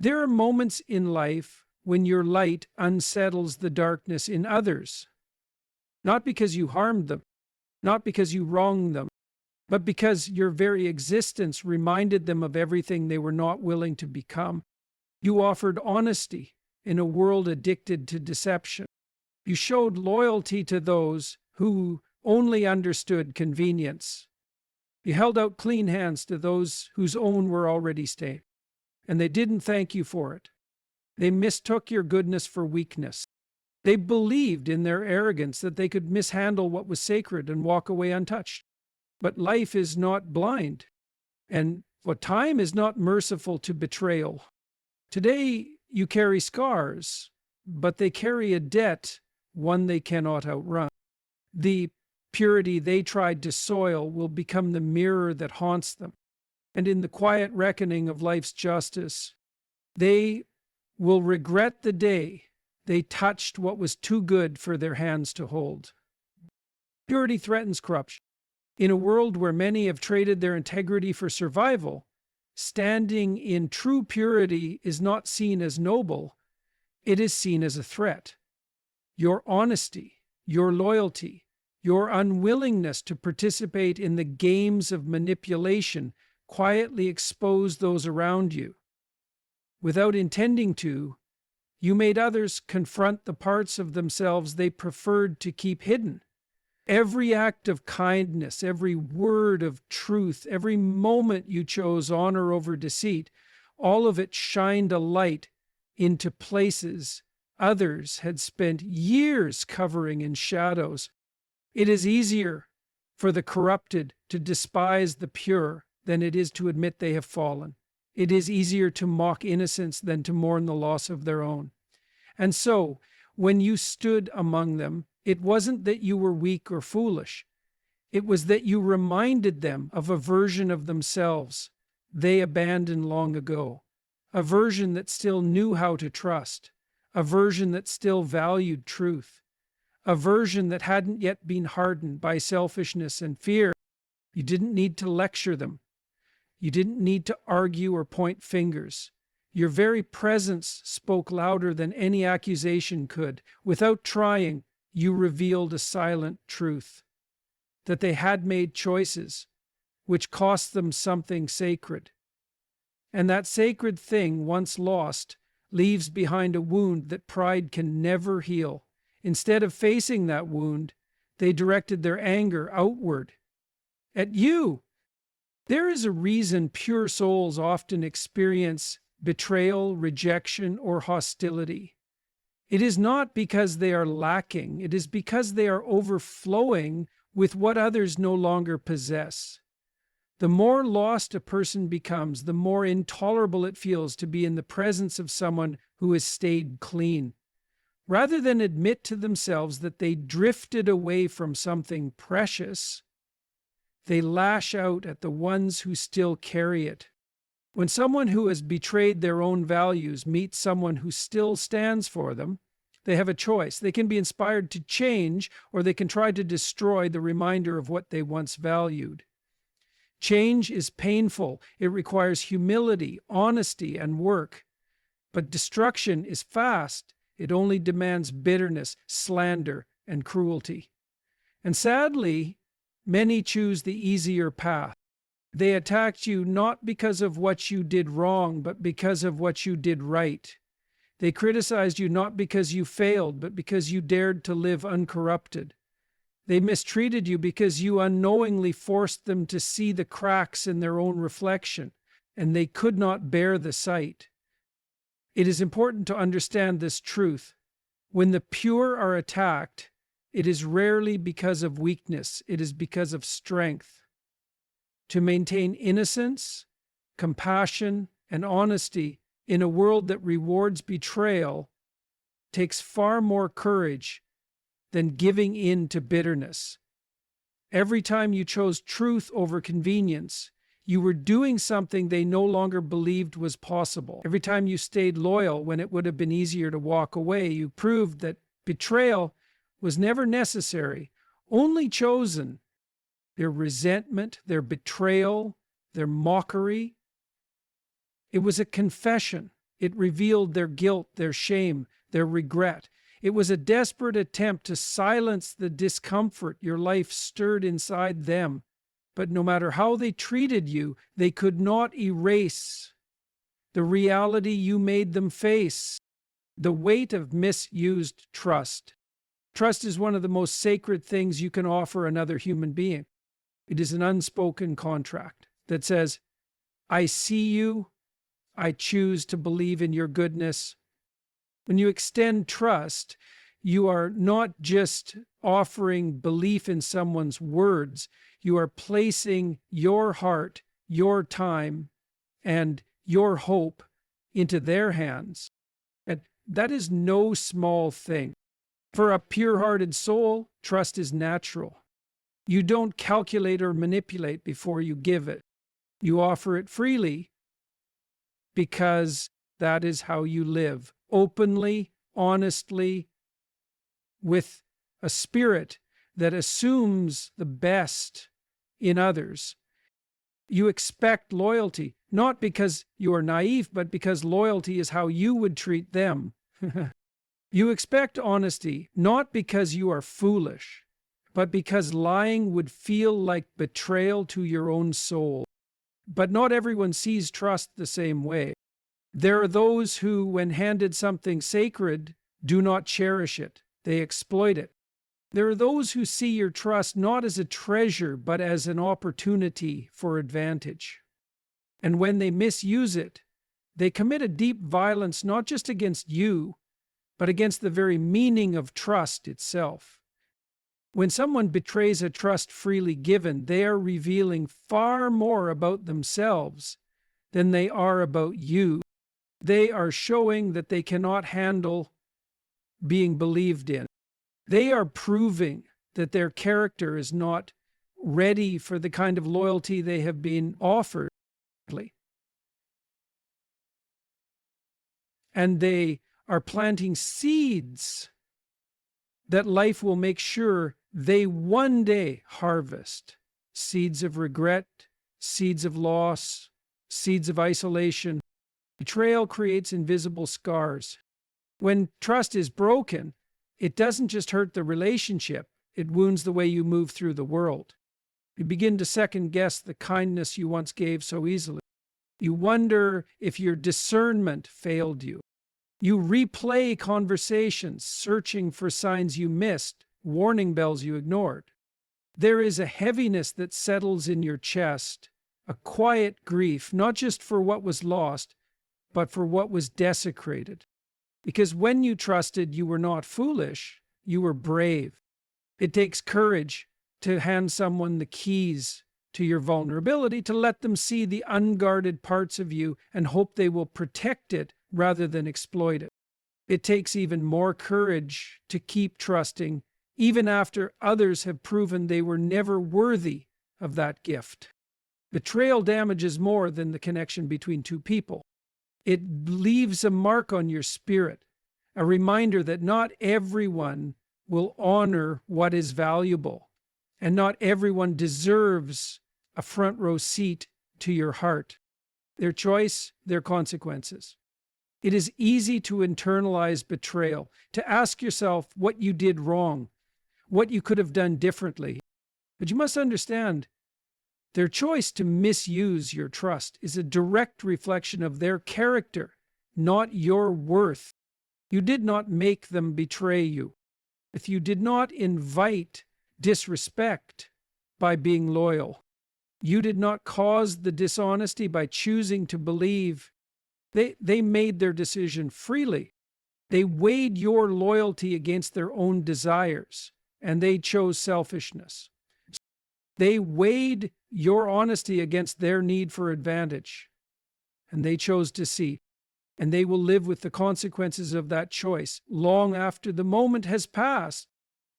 There are moments in life when your light unsettles the darkness in others, not because you harmed them, not because you wronged them, but because your very existence reminded them of everything they were not willing to become. You offered honesty in a world addicted to deception. You showed loyalty to those who only understood convenience. You held out clean hands to those whose own were already stained, and they didn't thank you for it. They mistook your goodness for weakness. They believed in their arrogance that they could mishandle what was sacred and walk away untouched. But life is not blind, and time is not merciful to betrayal. Today you carry scars, but they carry a debt, one they cannot outrun. The purity they tried to soil will become the mirror that haunts them. And in the quiet reckoning of life's justice, they will regret the day they touched what was too good for their hands to hold. Purity threatens corruption. In a world where many have traded their integrity for survival, standing in true purity is not seen as noble, it is seen as a threat. Your honesty, your loyalty, your unwillingness to participate in the games of manipulation quietly expose those around you. Without intending to, you made others confront the parts of themselves they preferred to keep hidden. Every act of kindness, every word of truth, every moment you chose honor over deceit, all of it shined a light into places others had spent years covering in shadows. It is easier for the corrupted to despise the pure than it is to admit they have fallen. It is easier to mock innocence than to mourn the loss of their own. And so, when you stood among them, it wasn't that you were weak or foolish. It was that you reminded them of a version of themselves they abandoned long ago, a version that still knew how to trust, a version that still valued truth, a version that hadn't yet been hardened by selfishness and fear. You didn't need to lecture them. You didn't need to argue or point fingers. Your very presence spoke louder than any accusation could. Without trying, you revealed a silent truth, that they had made choices which cost them something sacred. And that sacred thing, once lost, leaves behind a wound that pride can never heal. Instead of facing that wound, they directed their anger outward, at you. There is a reason pure souls often experience betrayal, rejection, or hostility. It is not because they are lacking, it is because they are overflowing with what others no longer possess. The more lost a person becomes, the more intolerable it feels to be in the presence of someone who has stayed clean. Rather than admit to themselves that they drifted away from something precious, they lash out at the ones who still carry it. When someone who has betrayed their own values meets someone who still stands for them, they have a choice. They can be inspired to change, or they can try to destroy the reminder of what they once valued. Change is painful. It requires humility, honesty, and work. But destruction is fast. It only demands bitterness, slander, and cruelty. And sadly, many choose the easier path. They attacked you not because of what you did wrong, but because of what you did right. They criticized you not because you failed, but because you dared to live uncorrupted. They mistreated you because you unknowingly forced them to see the cracks in their own reflection, and they could not bear the sight. It is important to understand this truth. When the pure are attacked, it is rarely because of weakness, it is because of strength. To maintain innocence, compassion, and honesty in a world that rewards betrayal takes far more courage than giving in to bitterness. Every time you chose truth over convenience, you were doing something they no longer believed was possible. Every time you stayed loyal when it would have been easier to walk away, you proved that betrayal was never necessary, only chosen. Their resentment, their betrayal, their mockery, it was a confession. It revealed their guilt, their shame, their regret. It was a desperate attempt to silence the discomfort your life stirred inside them. But no matter how they treated you, they could not erase the reality you made them face. The weight of misused trust. Trust is one of the most sacred things you can offer another human being. It is an unspoken contract that says, I see you, I choose to believe in your goodness. When you extend trust, you are not just offering belief in someone's words, you are placing your heart, your time, and your hope into their hands. And that is no small thing. For a pure-hearted soul, trust is natural. You don't calculate or manipulate before you give it. You offer it freely because that is how you live, openly, honestly, with a spirit that assumes the best in others. You expect loyalty, not because you are naive, but because loyalty is how you would treat them. You expect honesty, not because you are foolish, but because lying would feel like betrayal to your own soul. But not everyone sees trust the same way. There are those who, when handed something sacred, do not cherish it. They exploit it. There are those who see your trust not as a treasure, but as an opportunity for advantage. And when they misuse it, they commit a deep violence not just against you, but against the very meaning of trust itself. When someone betrays a trust freely given, they are revealing far more about themselves than they are about you. They are showing that they cannot handle being believed in. They are proving that their character is not ready for the kind of loyalty they have been offered. And they are planting seeds that life will make sure they one day harvest. Seeds of regret, seeds of loss, seeds of isolation. Betrayal creates invisible scars. When trust is broken, it doesn't just hurt the relationship, it wounds the way you move through the world. You begin to second-guess the kindness you once gave so easily. You wonder if your discernment failed you. You replay conversations, searching for signs you missed, warning bells you ignored. There is a heaviness that settles in your chest, a quiet grief, not just for what was lost, but for what was desecrated. Because when you trusted, you were not foolish, you were brave. It takes courage to hand someone the keys to your vulnerability, to let them see the unguarded parts of you and hope they will protect it rather than exploit it. It takes even more courage to keep trusting, even after others have proven they were never worthy of that gift. Betrayal damages more than the connection between two people. It leaves a mark on your spirit, a reminder that not everyone will honor what is valuable, and not everyone deserves a front row seat to your heart. Their choice, their consequences. It is easy to internalize betrayal, to ask yourself what you did wrong, what you could have done differently. But you must understand, their choice to misuse your trust is a direct reflection of their character, not your worth. You did not make them betray you. If you did not invite disrespect by being loyal, you did not cause the dishonesty by choosing to believe. They made their decision freely. They weighed your loyalty against their own desires, and they chose selfishness. They weighed your honesty against their need for advantage, and they chose deceit. And they will live with the consequences of that choice long after the moment has passed,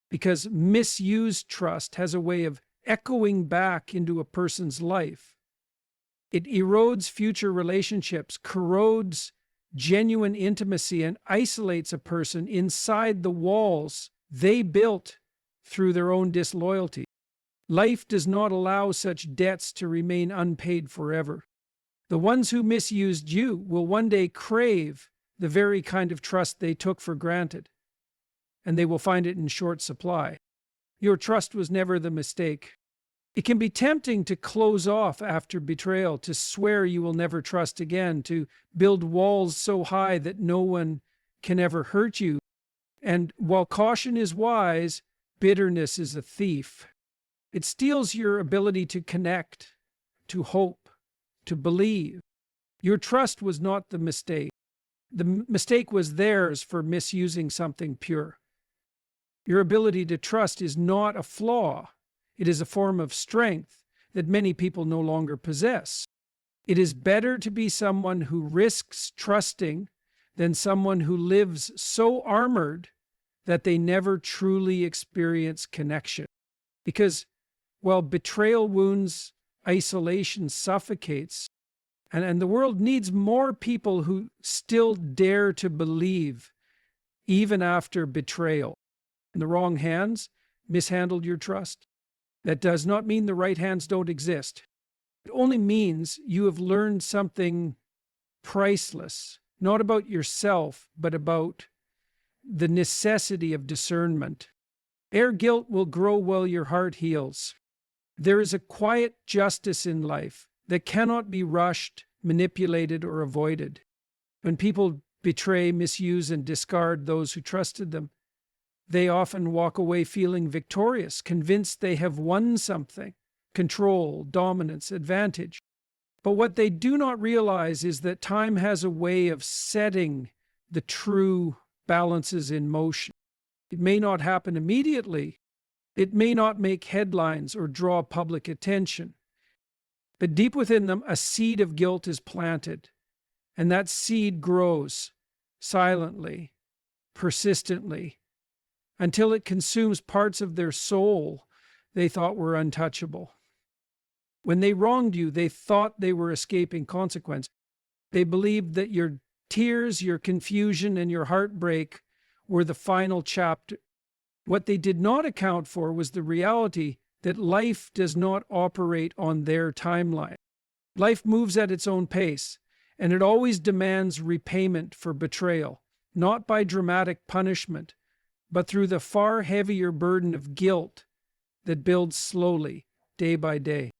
because misused trust has a way of echoing back into a person's life. It erodes future relationships, corrodes genuine intimacy, and isolates a person inside the walls they built through their own disloyalty. Life does not allow such debts to remain unpaid forever. The ones who misused you will one day crave the very kind of trust they took for granted, and they will find it in short supply. Your trust was never the mistake. It can be tempting to close off after betrayal, to swear you will never trust again, to build walls so high that no one can ever hurt you. And while caution is wise, bitterness is a thief. It steals your ability to connect, to hope, to believe. Your trust was not the mistake. The mistake was theirs for misusing something pure. Your ability to trust is not a flaw. It is a form of strength that many people no longer possess. It is better to be someone who risks trusting than someone who lives so armored that they never truly experience connection. Because while betrayal wounds, isolation suffocates, and the world needs more people who still dare to believe, even after betrayal. In the wrong hands, mishandled your trust. That does not mean the right hands don't exist. It only means you have learned something priceless, not about yourself, but about the necessity of discernment. Ere guilt will grow while your heart heals. There is a quiet justice in life that cannot be rushed, manipulated, or avoided. When people betray, misuse, and discard those who trusted them, they often walk away feeling victorious, convinced they have won something: control, dominance, advantage. But what they do not realize is that time has a way of setting the true balances in motion. It may not happen immediately. It may not make headlines or draw public attention. But deep within them, a seed of guilt is planted, and that seed grows silently, persistently, until it consumes parts of their soul they thought were untouchable. When they wronged you, they thought they were escaping consequence. They believed that your tears, your confusion, and your heartbreak were the final chapter. What they did not account for was the reality that life does not operate on their timeline. Life moves at its own pace, and it always demands repayment for betrayal, not by dramatic punishment, but through the far heavier burden of guilt that builds slowly, day by day.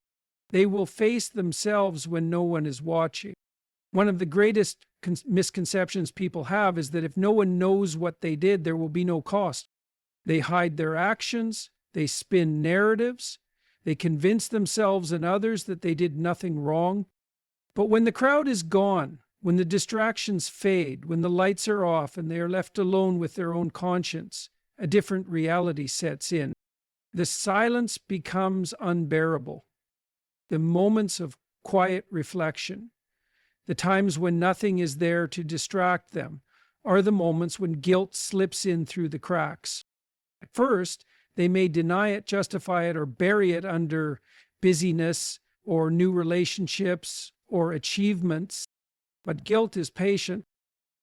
They will face themselves when no one is watching. One of the greatest misconceptions people have is that if no one knows what they did, there will be no cost. They hide their actions, they spin narratives, they convince themselves and others that they did nothing wrong. But when the crowd is gone, when the distractions fade, when the lights are off and they are left alone with their own conscience, a different reality sets in. The silence becomes unbearable. The moments of quiet reflection, the times when nothing is there to distract them, are the moments when guilt slips in through the cracks. At first, they may deny it, justify it, or bury it under busyness or new relationships or achievements. But guilt is patient.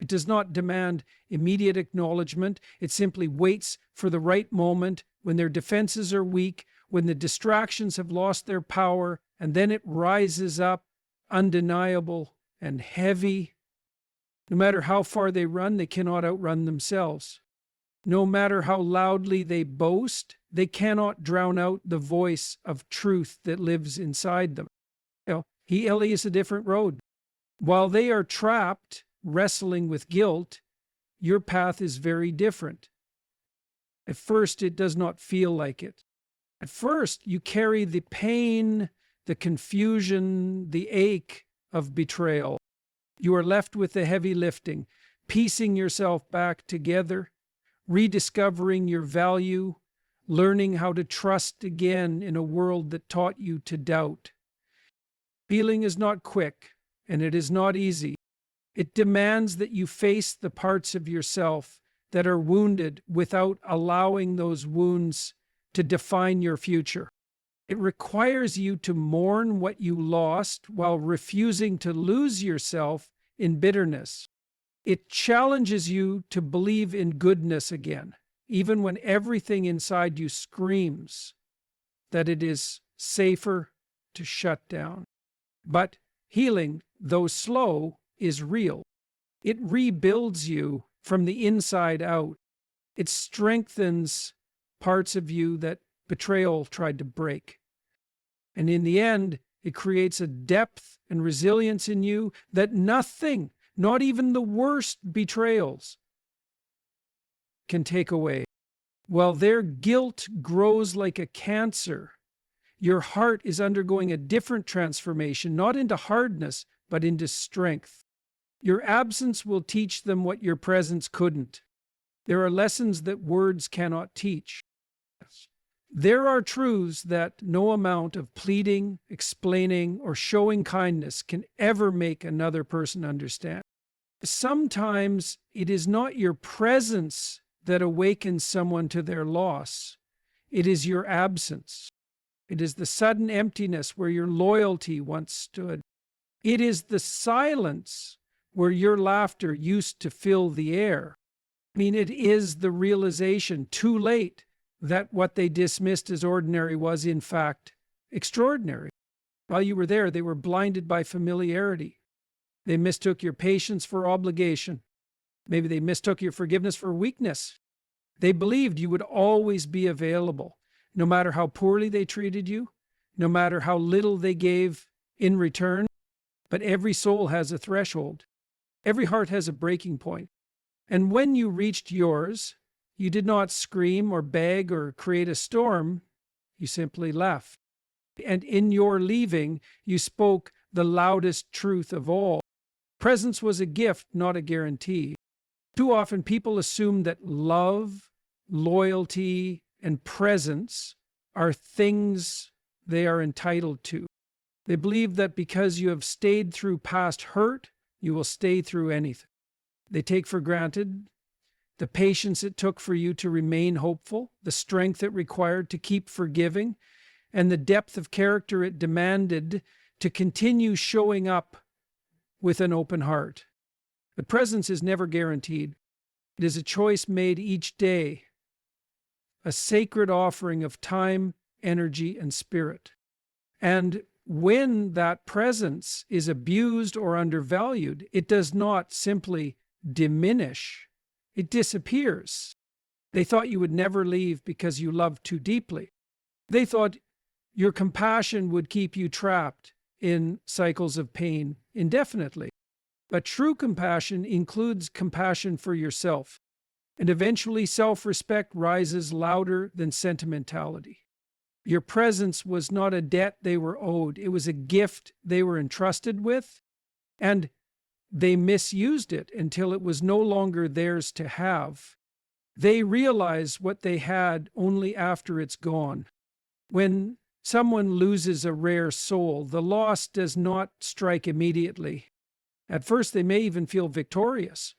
It does not demand immediate acknowledgement. It simply waits for the right moment when their defenses are weak, when the distractions have lost their power, and then it rises up, undeniable and heavy. No matter how far they run, they cannot outrun themselves. No matter how loudly they boast, they cannot drown out the voice of truth that lives inside them. He is a different road. While they are trapped, wrestling with guilt, your path is very different. At first, it does not feel like it. At first, you carry the pain, the confusion, the ache of betrayal. You are left with the heavy lifting, piecing yourself back together, rediscovering your value, learning how to trust again in a world that taught you to doubt. Healing is not quick, and it is not easy. It demands that you face the parts of yourself that are wounded without allowing those wounds to define your future. It requires you to mourn what you lost while refusing to lose yourself in bitterness. It challenges you to believe in goodness again, even when everything inside you screams that it is safer to shut down. But Healing, though slow, is real. It rebuilds you from the inside out. It strengthens parts of you that betrayal tried to break. And in the end, it creates a depth and resilience in you that nothing, not even the worst betrayals, can take away. While their guilt grows like a cancer, your heart is undergoing a different transformation, not into hardness, but into strength. Your absence will teach them what your presence couldn't. There are lessons that words cannot teach. There are truths that no amount of pleading, explaining, or showing kindness can ever make another person understand. Sometimes it is not your presence that awakens someone to their loss. It is your absence. It is the sudden emptiness where your loyalty once stood. It is the silence where your laughter used to fill the air. It is the realization, too late, that what they dismissed as ordinary was, in fact, extraordinary. While you were there, they were blinded by familiarity. They mistook your patience for obligation. Maybe they mistook your forgiveness for weakness. They believed you would always be available, no matter how poorly they treated you, no matter how little they gave in return. But every soul has a threshold. Every heart has a breaking point. And when you reached yours, you did not scream or beg or create a storm. You simply left. And in your leaving, you spoke the loudest truth of all. Presence was a gift, not a guarantee. Too often people assume that love, loyalty, and presence are things they are entitled to. They believe that because you have stayed through past hurt, you will stay through anything. They take for granted the patience it took for you to remain hopeful, the strength it required to keep forgiving, and the depth of character it demanded to continue showing up with an open heart. But presence is never guaranteed. It is a choice made each day, a sacred offering of time, energy, and spirit. And when that presence is abused or undervalued, it does not simply diminish, it disappears. They thought you would never leave because you loved too deeply. They thought your compassion would keep you trapped in cycles of pain indefinitely. But true compassion includes compassion for yourself. And eventually self-respect rises louder than sentimentality. Your presence was not a debt they were owed. It was a gift they were entrusted with. And they misused it until it was no longer theirs to have. They realize what they had only after it's gone. When someone loses a rare soul, the loss does not strike immediately. At first, they may even feel victorious.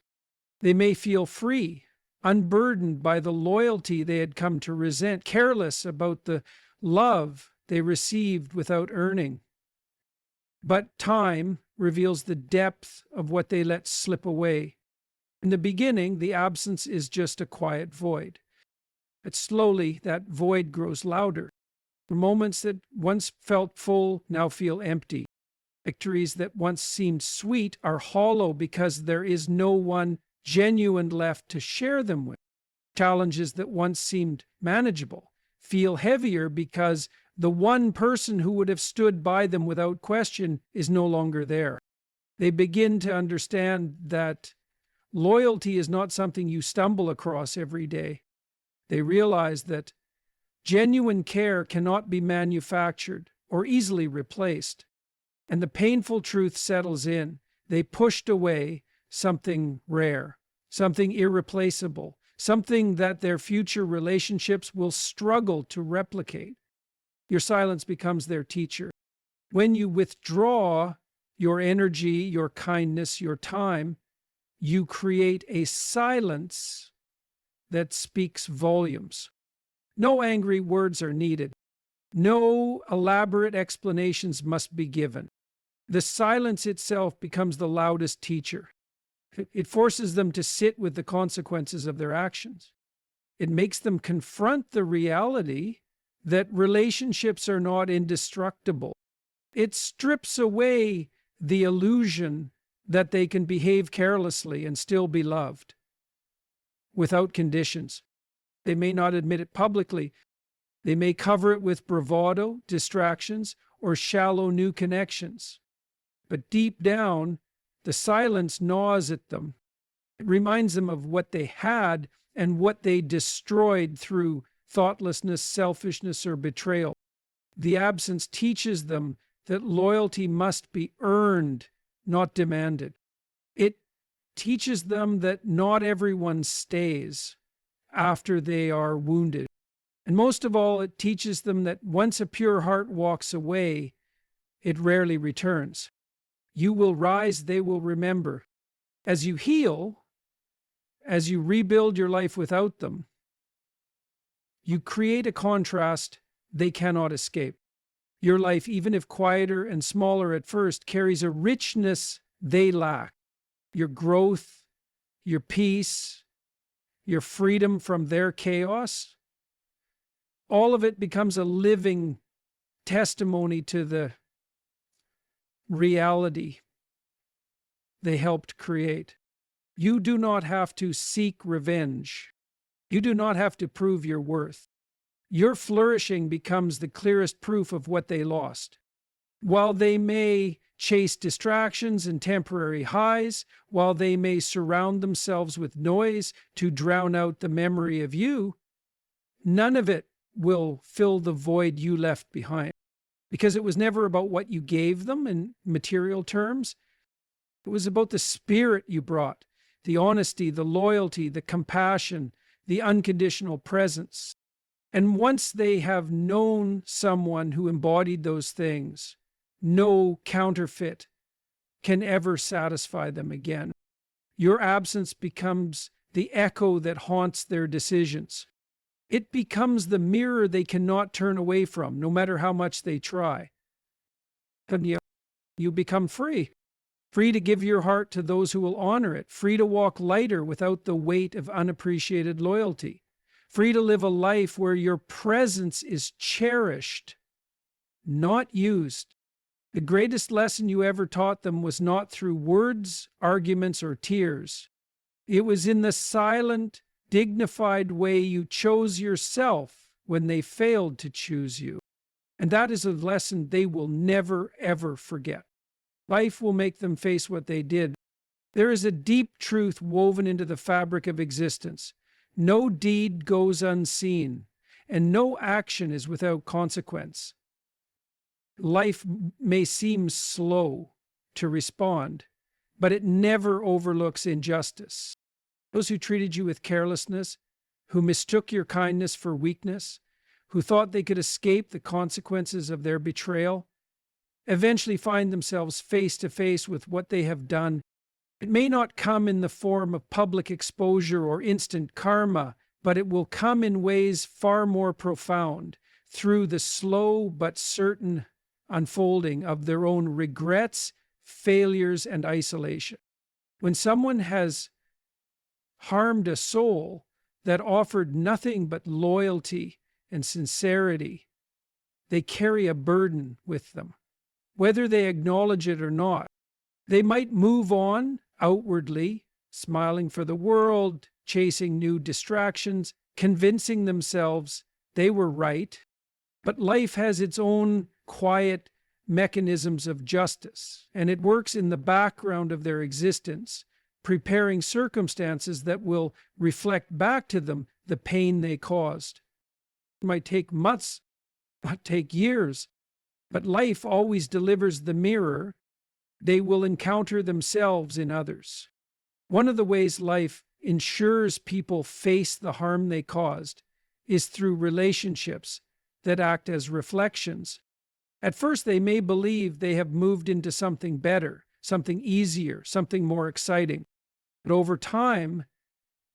They may feel free, unburdened by the loyalty they had come to resent, careless about the love they received without earning. But time reveals the depth of what they let slip away. In the beginning, the absence is just a quiet void. But slowly, that void grows louder. The moments that once felt full now feel empty. Victories that once seemed sweet are hollow because there is no one genuine left to share them with. Challenges that once seemed manageable feel heavier because the one person who would have stood by them without question is no longer there. They begin to understand that loyalty is not something you stumble across every day. They realize that genuine care cannot be manufactured or easily replaced. And the painful truth settles in. They pushed away something rare, something irreplaceable, something that their future relationships will struggle to replicate. Your silence becomes their teacher. When you withdraw your energy, your kindness, your time, you create a silence that speaks volumes. No angry words are needed. No elaborate explanations must be given. The silence itself becomes the loudest teacher. It forces them to sit with the consequences of their actions. It makes them confront the reality that relationships are not indestructible. It strips away the illusion that they can behave carelessly and still be loved without conditions. They may not admit it publicly. They may cover it with bravado, distractions, or shallow new connections. But deep down, the silence gnaws at them. It reminds them of what they had and what they destroyed through thoughtlessness, selfishness, or betrayal. The absence teaches them that loyalty must be earned, not demanded. It teaches them that not everyone stays after they are wounded. And most of all, it teaches them that once a pure heart walks away, it rarely returns. You will rise, they will remember. As you heal, as you rebuild your life without them, you create a contrast they cannot escape. Your life, even if quieter and smaller at first, carries a richness they lack. Your growth, your peace, your freedom from their chaos, all of it becomes a living testimony to the reality they helped create. You do not have to seek revenge. You do not have to prove your worth. Your flourishing becomes the clearest proof of what they lost. While they may chase distractions and temporary highs, while they may surround themselves with noise to drown out the memory of you, none of it will fill the void you left behind. Because it was never about what you gave them in material terms. It was about the spirit you brought, the honesty, the loyalty, the compassion, the unconditional presence. And once they have known someone who embodied those things, no counterfeit can ever satisfy them again. Your absence becomes the echo that haunts their decisions. It becomes the mirror they cannot turn away from, no matter how much they try. And you become free. Free to give your heart to those who will honor it. Free to walk lighter without the weight of unappreciated loyalty. Free to live a life where your presence is cherished, not used. The greatest lesson you ever taught them was not through words, arguments, or tears. It was in the silent, dignified way you chose yourself when they failed to choose you. And that is a lesson they will never, ever forget. Life will make them face what they did. There is a deep truth woven into the fabric of existence. No deed goes unseen, and no action is without consequence. Life may seem slow to respond, but it never overlooks injustice. Those who treated you with carelessness, who mistook your kindness for weakness, who thought they could escape the consequences of their betrayal, eventually find themselves face to face with what they have done. It may not come in the form of public exposure or instant karma, but it will come in ways far more profound, through the slow but certain unfolding of their own regrets, failures, and isolation. When someone has harmed a soul that offered nothing but loyalty and sincerity, they carry a burden with them, whether they acknowledge it or not. They might move on outwardly, smiling for the world, chasing new distractions, convincing themselves they were right. But life has its own quiet mechanisms of justice, and it works in the background of their existence, preparing circumstances that will reflect back to them the pain they caused. It might take months, might take years, but life always delivers the mirror they will encounter themselves in others. One of the ways life ensures people face the harm they caused is through relationships that act as reflections. At first, they may believe they have moved into something better, something easier, something more exciting. But over time,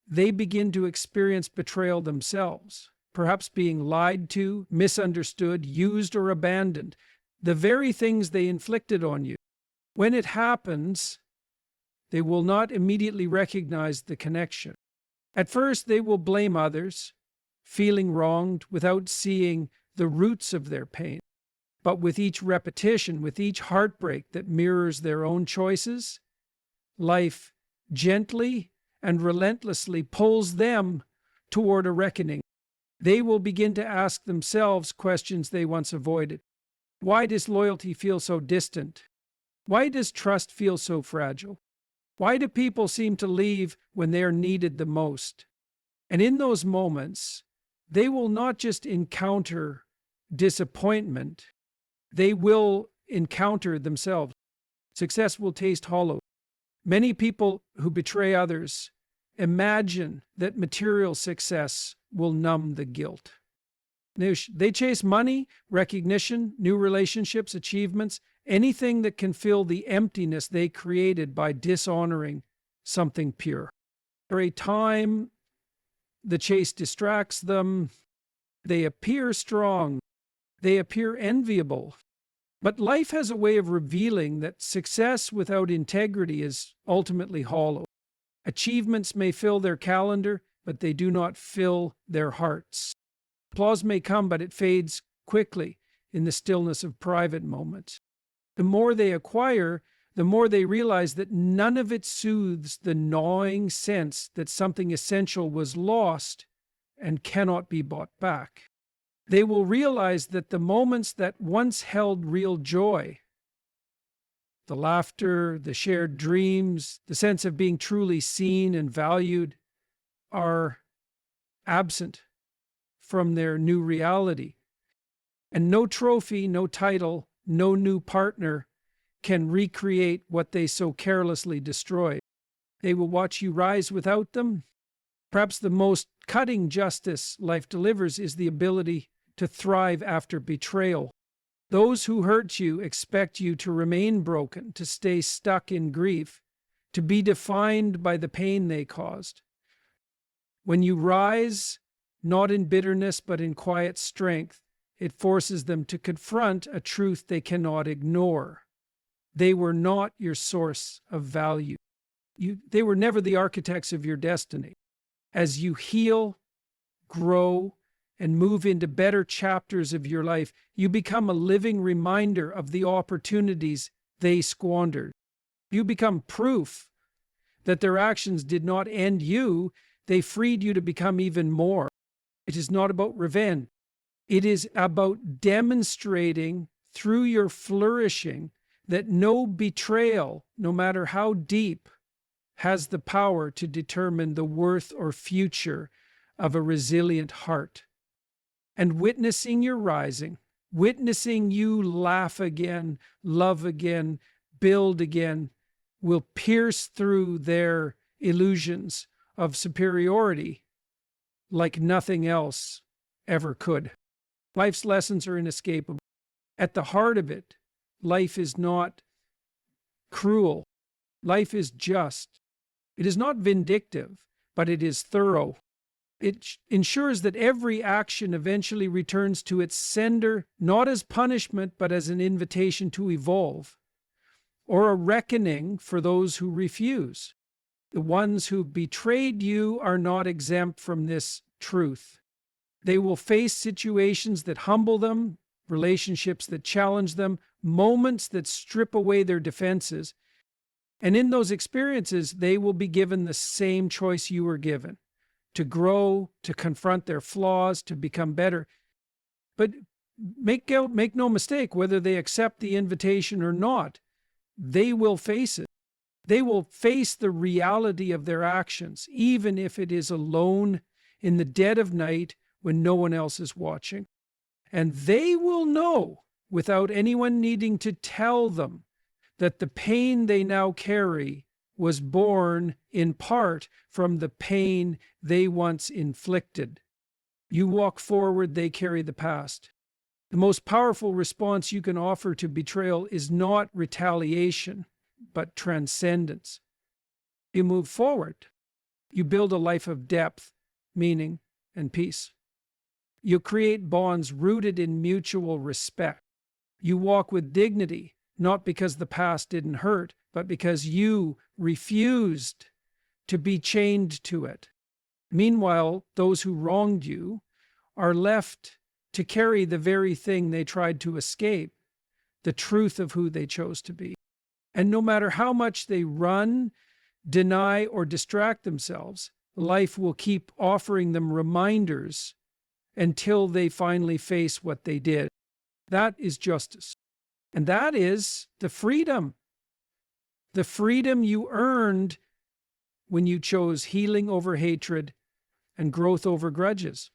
they begin to experience betrayal themselves, perhaps being lied to, misunderstood, used, or abandoned, the very things they inflicted on you. When it happens, they will not immediately recognize the connection. At first, they will blame others, feeling wronged without seeing the roots of their pain. But with each repetition, with each heartbreak that mirrors their own choices, life gently and relentlessly pulls them toward a reckoning. They will begin to ask themselves questions they once avoided. Why does loyalty feel so distant? Why does trust feel so fragile? Why do people seem to leave when they are needed the most? And in those moments, they will not just encounter disappointment, they will encounter themselves. Success will taste hollow. Many people who betray others imagine that material success will numb the guilt. They chase money, recognition, new relationships, achievements, anything that can fill the emptiness they created by dishonoring something pure. For a time, the chase distracts them. They appear strong. They appear enviable. But life has a way of revealing that success without integrity is ultimately hollow. Achievements may fill their calendar, but they do not fill their hearts. Applause may come, but it fades quickly in the stillness of private moments. The more they acquire, the more they realize that none of it soothes the gnawing sense that something essential was lost and cannot be bought back. They will realize that the moments that once held real joy, the laughter, the shared dreams, the sense of being truly seen and valued, are absent from their new reality. And no trophy, no title, no new partner can recreate what they so carelessly destroyed. They will watch you rise without them. Perhaps the most cutting justice life delivers is the ability to thrive after betrayal. Those who hurt you expect you to remain broken, to stay stuck in grief, to be defined by the pain they caused. When you rise, not in bitterness but in quiet strength, it forces them to confront a truth they cannot ignore. They were not your source of value. They were never the architects of your destiny. As you heal, grow, and move into better chapters of your life, you become a living reminder of the opportunities they squandered. You become proof that their actions did not end you, they freed you to become even more. It is not about revenge. It is about demonstrating through your flourishing that no betrayal, no matter how deep, has the power to determine the worth or future of a resilient heart. And witnessing your rising, witnessing you laugh again, love again, build again, will pierce through their illusions of superiority like nothing else ever could. Life's lessons are inescapable. At the heart of it, life is not cruel. Life is just. It is not vindictive, but it is thorough. It ensures that every action eventually returns to its sender, not as punishment, but as an invitation to evolve, or a reckoning for those who refuse. The ones who betrayed you are not exempt from this truth. They will face situations that humble them, relationships that challenge them, moments that strip away their defenses. And in those experiences, they will be given the same choice you were given: to grow, to confront their flaws, to become better. But make no mistake, whether they accept the invitation or not, they will face it. They will face the reality of their actions, even if it is alone in the dead of night when no one else is watching. And they will know, without anyone needing to tell them, that the pain they now carry was born in part from the pain they once inflicted. You walk forward, they carry the past. The most powerful response you can offer to betrayal is not retaliation, but transcendence. You move forward. You build a life of depth, meaning, and peace. You create bonds rooted in mutual respect. You walk with dignity, not because the past didn't hurt, but because you refused to be chained to it. Meanwhile, those who wronged you are left to carry the very thing they tried to escape, the truth of who they chose to be. And no matter how much they run, deny, or distract themselves, life will keep offering them reminders until they finally face what they did. That is justice. And that is the freedom you earned when you chose healing over hatred and growth over grudges.